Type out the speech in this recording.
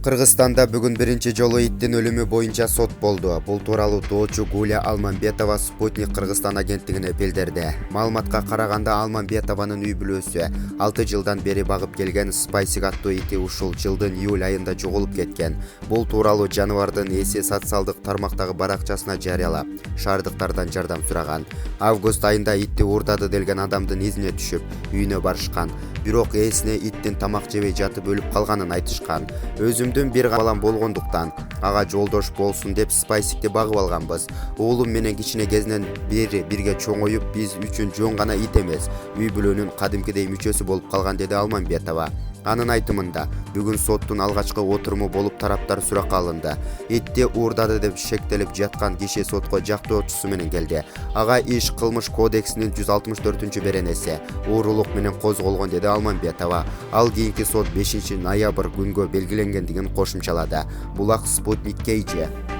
Кыргызстанда бүгүн биринчи жолу иттин өлүмү боюнча сот болду. Бул тууралуу доочу Гуля Алмамбетова Спутник Кыргызстан агенттигине билдирди. Маалыматка караганда, Алмамбетованын үй бүлөсү 6 жылдан бери багып келген Спайсик аттуу ити ушул жылдын июль айында жоголуп кеткен. Бул тууралуу жаныбардын ээси социалдык тармактагы баракчасына жарыялап, шаардыктардан жардам сураган. Август айында итти уурдады делген адамдын изине түшүп, үйүнө барышкан. Бирок ээсине иттин тамак жебей жатып өлүп калганын айтышкан. Өзүмдүн бир балам болгондуктан ага жолдош болсун деп Спайсикти багып алганбыз. Уулум менен кичине кезинен бери бирге чоңоюп, биз үчүн жөн гана ит эмес, үй бүлөнүн кадимкидей мүчөсү болуп калган, деди Алмамбетова. Анын айтымында, бүгүн соттун алгачкы отуруму болуп тараптар суракка алынды. Итти уурдады деп шектелип жаткан киши сотко жактоочусу менен келди. Ага иш кылмыш кодексинин 164-беренеси уурулук менен козголгон, деди Алмамбетова. Ал кийинки сот 5 ноябрь күнгө белгиленгендигин кошумчалады. Булак Спутник KG.